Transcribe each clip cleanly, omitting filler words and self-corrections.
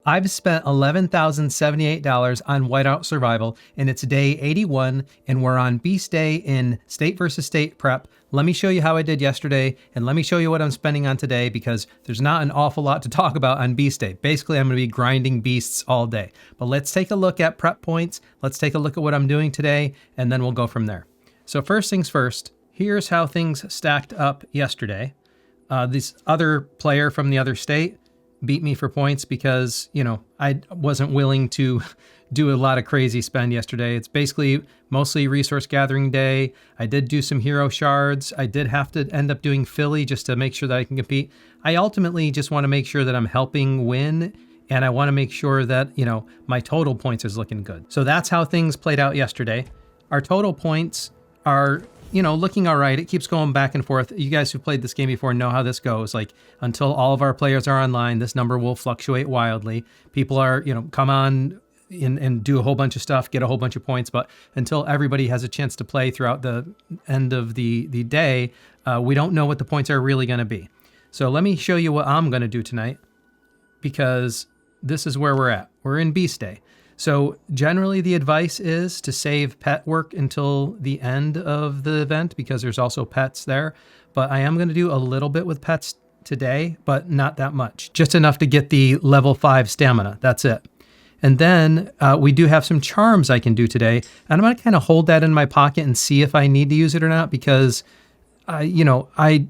I've spent $11,078 on Whiteout Survival, and it's day 81, and we're on Beast Day in State versus State prep. Let me show you how I did yesterday, and let me show you what I'm spending on today, because there's not an awful lot to talk about on Beast Day. Basically, I'm going to be grinding beasts all day. But let's take a look at prep points. Let's take a look at what I'm doing today, and then we'll go from there. So first things first, here's how things stacked up yesterday. This other player from the other state beat me for points because, you know, I wasn't willing to do a lot of crazy spend yesterday. It's basically mostly resource gathering day. I did do some hero shards. I did have to end up doing Philly just to make sure that I can compete. I ultimately just want to make sure that I'm helping win, and I want to make sure that, you know, my total points is looking good. So that's how things played out yesterday. Our total points are, you know, looking all right. It keeps going back and forth. You guys who played this game before know how this goes. Like, until all of our players are online, this number will fluctuate wildly. People are, you know, come on and do a whole bunch of stuff, get a whole bunch of points. But until everybody has a chance to play throughout the end of the day, we don't know what the points are really going to be. So let me show you what I'm going to do tonight, because this is where we're at. We're in Beast Day. So generally the advice is to save pet work until the end of the event, because there's also pets there. But I am going to do a little bit with pets today, but not that much. Just enough to get the level 5 stamina. That's it. And then we do have some charms I can do today. And I'm going to kind of hold that in my pocket and see if I need to use it or not, because you know, I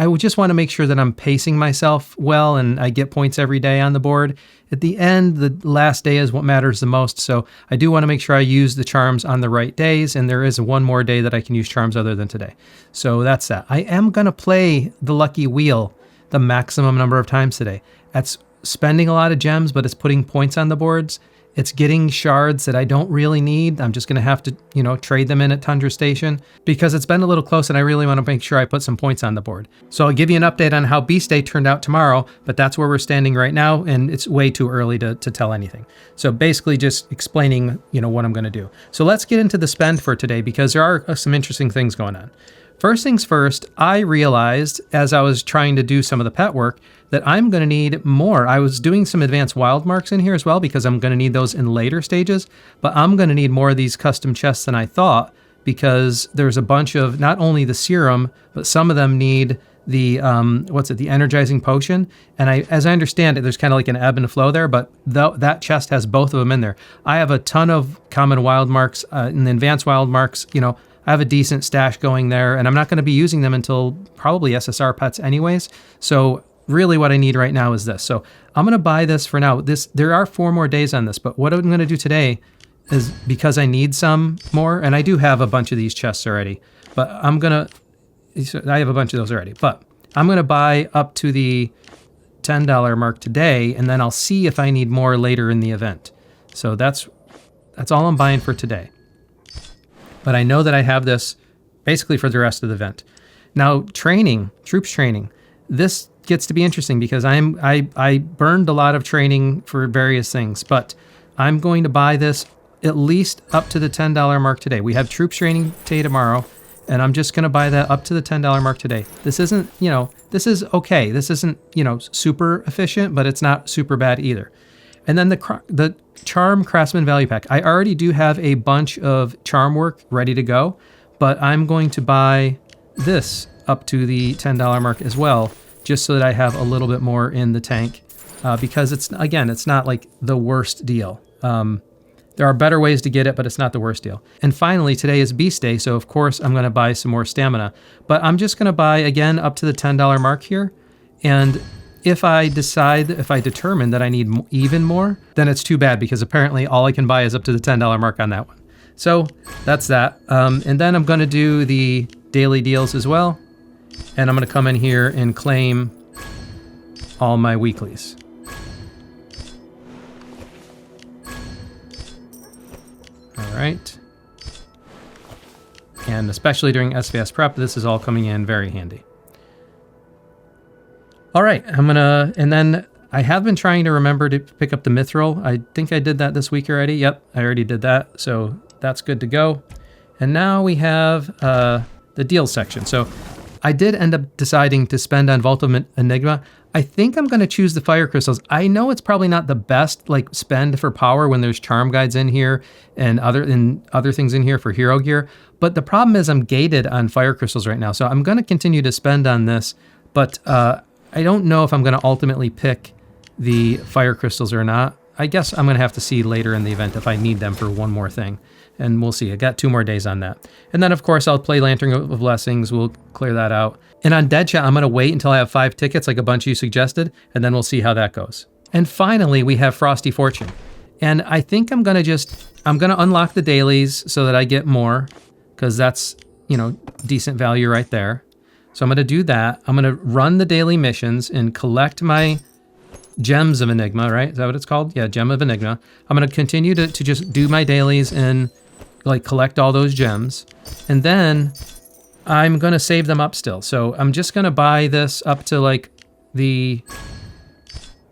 would just want to make sure that I'm pacing myself well and I get points every day on the board. At the end, the last day is what matters the most. So I do want to make sure I use the charms on the right days, and there is one more day that I can use charms other than today. So that's that. I am going to play the lucky wheel the maximum number of times today. That's spending a lot of gems, but it's putting points on the boards. It's getting shards that I don't really need. I'm just going to have to, you know, trade them in at Tundra Station, because it's been a little close and I really want to make sure I put some points on the board. So I'll give you an update on how Beast Day turned out tomorrow, but that's where we're standing right now, and it's way too early to tell anything. So basically just explaining, you know, what I'm going to do. So let's get into the spend for today, because there are some interesting things going on. First things first, I realized as I was trying to do some of the pet work that I'm going to need more. I was doing some advanced wild marks in here as well, because I'm going to need those in later stages, but I'm going to need more of these custom chests than I thought, because there's a bunch of not only the serum, but some of them need the, the energizing potion. And as I understand it, there's kind of like an ebb and flow there, but that chest has both of them in there. I have a ton of common wild marks and the advanced wild marks, you know, I have a decent stash going there, and I'm not going to be using them until probably SSR pets anyways. So really what I need right now is this. So I'm going to buy this for now. There are 4 more days on this, but what I'm going to do today is, because I need some more, and I do have a bunch of these chests already, but I have a bunch of those already, but I'm going to buy up to the $10 mark today, and then I'll see if I need more later in the event. So that's all I'm buying for today. But I know that I have this basically for the rest of the event. Now, troops training, this gets to be interesting, because I burned a lot of training for various things, but I'm going to buy this at least up to the $10 mark today. We have troops training day tomorrow, and I'm just going to buy that up to the $10 mark today. This isn't, you know, this is okay. This isn't, you know, super efficient, but it's not super bad either. And then the Charm Craftsman Value Pack. I already do have a bunch of charm work ready to go, but I'm going to buy this up to the $10 mark as well, just so that I have a little bit more in the tank, because it's not like the worst deal. There are better ways to get it, but it's not the worst deal. And finally, today is Beast Day, so of course I'm going to buy some more stamina. But I'm just going to buy, again, up to the $10 mark here, and if I determine that I need even more, then it's too bad, because apparently all I can buy is up to the $10 mark on that one. So that's that. And then I'm going to do the daily deals as well. And I'm going to come in here and claim all my weeklies. All right. And especially during SVS prep, this is all coming in very handy. All right, and then I have been trying to remember to pick up the mithril. I think I did that this week already. Yep, I already did that, so that's good to go. And now we have the deals section. So I did end up deciding to spend on Vault of Enigma. I think I'm going to choose the fire crystals. I know it's probably not the best like spend for power when there's charm guides in here and other things in here for hero gear. But the problem is I'm gated on fire crystals right now. So I'm going to continue to spend on this, but I don't know if I'm going to ultimately pick the fire crystals or not. I guess I'm going to have to see later in the event if I need them for one more thing. And we'll see. I got 2 more days on that. And then, of course, I'll play Lantern of Blessings. We'll clear that out. And on Deadshot, I'm going to wait until I have 5 tickets, like a bunch of you suggested, and then we'll see how that goes. And finally, we have Frosty Fortune. And I think I'm going to unlock the dailies so that I get more, because that's, decent value right there. So I'm going to do that. I'm going to run the daily missions and collect my Gems of Enigma, right? Is that what it's called? Yeah, Gem of Enigma. I'm going to continue to just do my dailies and like collect all those gems. And then I'm going to save them up still. So I'm just going to buy this up to like the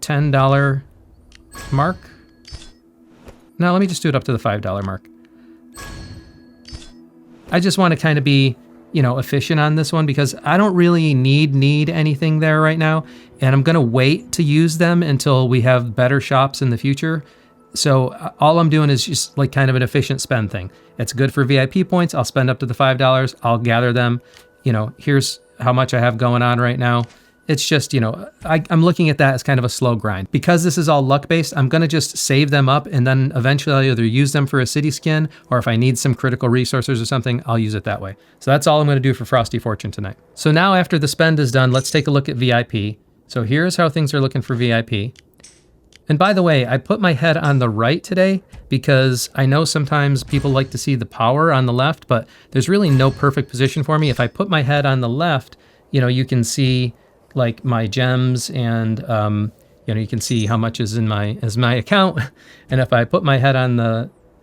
$10 mark. No, let me just do it up to the $5 mark. I just want to kind of be, efficient on this one because I don't really need anything there right now. And I'm going to wait to use them until we have better shops in the future. So all I'm doing is just like kind of an efficient spend thing. It's good for VIP points. I'll spend up to the $5. I'll gather them. Here's how much I have going on right now. It's just, I'm looking at that as kind of a slow grind. Because this is all luck-based, I'm going to just save them up and then eventually I'll either use them for a city skin or if I need some critical resources or something, I'll use it that way. So that's all I'm going to do for Frosty Fortune tonight. So now after the spend is done, let's take a look at VIP. So here's how things are looking for VIP. And by the way, I put my head on the right today because I know sometimes people like to see the power on the left, but there's really no perfect position for me. If I put my head on the left, you can see like my gems and you can see how much is in my account. And if I put my head on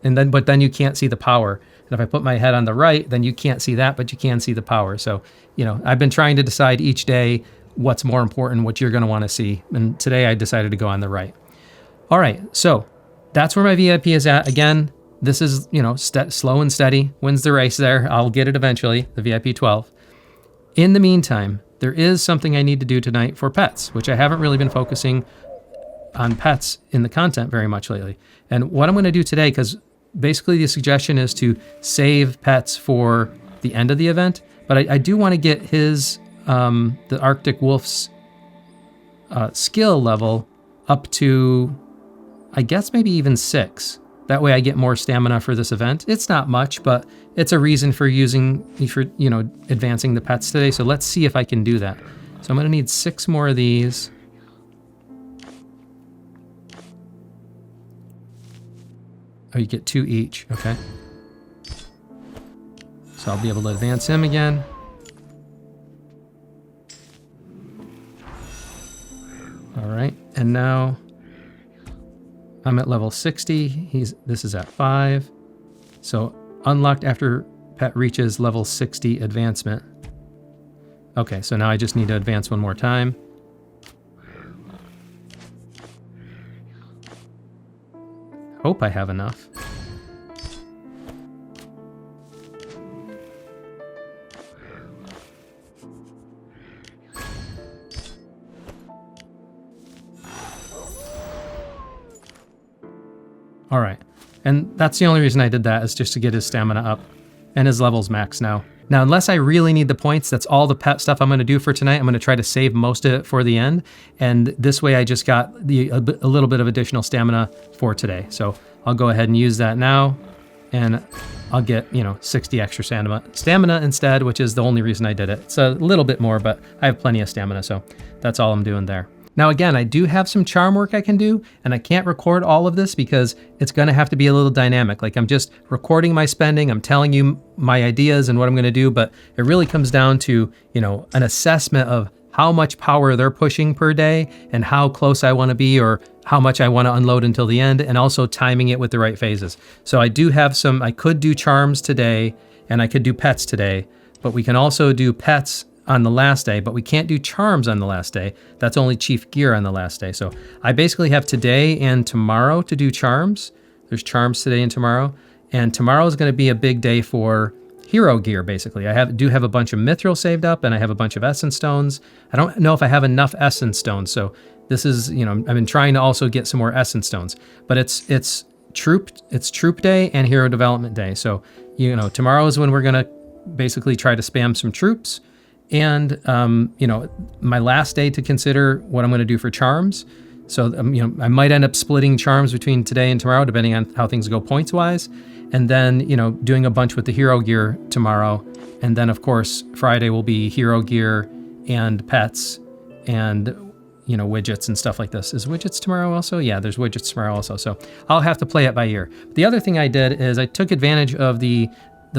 but then you can't see the power. And if I put my head on the right, then you can't see that, but you can see the power. So, I've been trying to decide each day what's more important, what you're going to want to see. And today I decided to go on the right. All right. So that's where my VIP is at. Again, this is, slow and steady, wins the race there. I'll get it eventually, the VIP 12. In the meantime, there is something I need to do tonight for pets, which I haven't really been focusing on pets in the content very much lately. And what I'm going to do today, because basically the suggestion is to save pets for the end of the event, but I do want to get his, the Arctic Wolf's skill level up to, I guess maybe even 6. That way I get more stamina for this event. It's not much, but it's a reason for advancing the pets today. So let's see if I can do that. So I'm going to need 6 more of these. Oh, you get 2 each. Okay. So I'll be able to advance him again. All right. And now I'm at level 60. This is at 5. So unlocked after pet reaches level 60 advancement. Okay, so now I just need to advance one more time. Hope I have enough. All right, and that's the only reason I did that is just to get his stamina up and his levels max now. Now, unless I really need the points, that's all the pet stuff I'm going to do for tonight. I'm going to try to save most of it for the end. And this way I just got a little bit of additional stamina for today. So I'll go ahead and use that now. And I'll get, 60 extra stamina instead, which is the only reason I did it. It's a little bit more, but I have plenty of stamina. So that's all I'm doing there. Now, again, I do have some charm work I can do, and I can't record all of this because it's going to have to be a little dynamic. Like I'm just recording my spending. I'm telling you my ideas and what I'm going to do, but it really comes down to, an assessment of how much power they're pushing per day and how close I want to be or how much I want to unload until the end, and also timing it with the right phases. So I do have I could do charms today and I could do pets today, but we can also do pets on the last day, but we can't do charms on the last day. That's only chief gear on the last day. So I basically have today and tomorrow to do charms. There's charms today and tomorrow. And tomorrow is going to be a big day for hero gear, basically. I do have a bunch of mithril saved up, and I have a bunch of essence stones. I don't know if I have enough essence stones, so this is, you know, I've been trying to also get some more essence stones. But it's troop day and hero development day. So, you know, tomorrow is when we're gonna basically try to spam some troops. And, you know, my last day to consider what I'm gonna do for charms. So, you know, I might end up splitting charms between today and tomorrow, depending on how things go points-wise. And then, you know, doing a bunch with the hero gear tomorrow. And then, of course, Friday will be hero gear and pets and, you know, widgets and stuff like this. Is widgets tomorrow also? Yeah, there's widgets tomorrow also. So I'll have to play it by ear. The other thing I did is I took advantage of the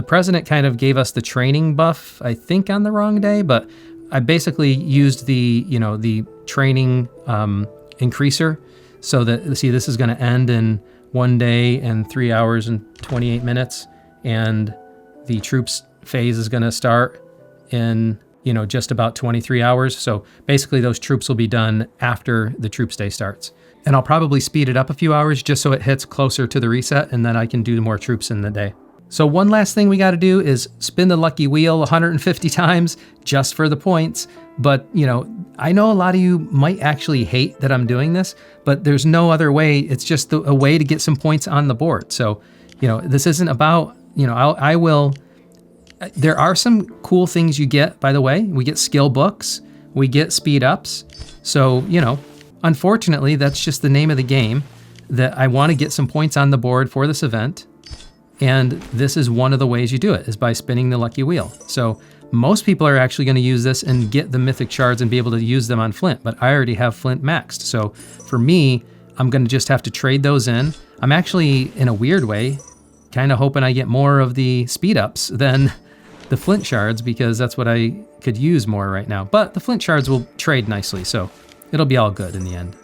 president kind of gave us the training buff, I think on the wrong day, but I basically used the, you know, the training increaser so that, see, this is going to end in 1 day and 3 hours and 28 minutes. And the troops phase is going to start in, you know, just about 23 hours. So basically those troops will be done after the troops day starts. And I'll probably speed it up a few hours just so it hits closer to the reset, and then I can do more troops in the day. So one last thing we got to do is spin the lucky wheel 150 times just for the points. But, you know, I know a lot of you might actually hate that I'm doing this, but there's no other way. It's just a way to get some points on the board. So, you know, this isn't about, you know, there are some cool things you get, by the way. We get skill books, we get speed ups. So, you know, unfortunately, that's just the name of the game, that I want to get some points on the board for this event. And this is one of the ways you do it, is by spinning the lucky wheel. So most people are actually going to use this and get the mythic shards and be able to use them on Flint, but I already have Flint maxed. So for me, I'm going to just have to trade those in. I'm actually, in a weird way, kind of hoping I get more of the speed ups than the Flint shards, because that's what I could use more right now. But the Flint shards will trade nicely, so it'll be all good in the end.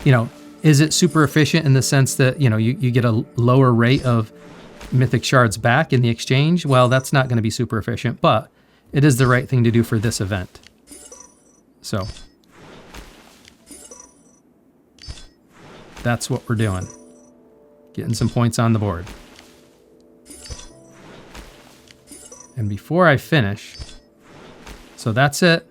You know, is it super efficient in the sense that, you know, you get a lower rate of mythic shards back in the exchange? Well, that's not going to be super efficient, but it is the right thing to do for this event. So that's what we're doing. Getting some points on the board. And before I finish, so that's it.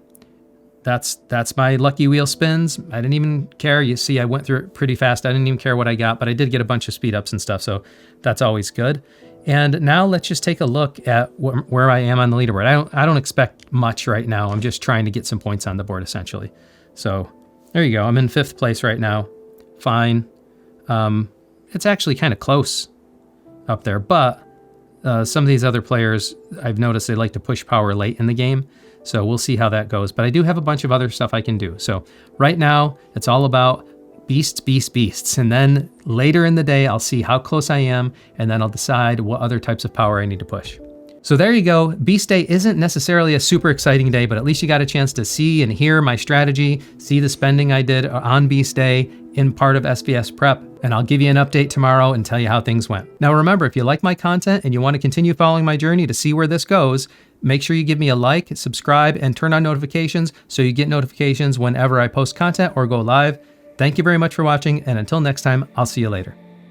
That's my lucky wheel spins. I didn't even care. You see, I went through it pretty fast. I didn't even care what I got, but I did get a bunch of speed ups and stuff, so that's always good. And now let's just take a look at where I am on the leaderboard. I don't expect much right now. I'm just trying to get some points on the board, essentially. So there you go. I'm in 5th place right now. Fine. It's actually kind of close up there, but some of these other players, I've noticed they like to push power late in the game. So we'll see how that goes. But I do have a bunch of other stuff I can do. So right now, it's all about beasts, beasts, beasts. And then later in the day, I'll see how close I am, and then I'll decide what other types of power I need to push. So there you go. Beast Day isn't necessarily a super exciting day, but at least you got a chance to see and hear my strategy, see the spending I did on Beast Day in part of SVS Prep, and I'll give you an update tomorrow and tell you how things went. Now remember, if you like my content and you want to continue following my journey to see where this goes, make sure you give me a like, subscribe, and turn on notifications so you get notifications whenever I post content or go live. Thank you very much for watching, and until next time, I'll see you later.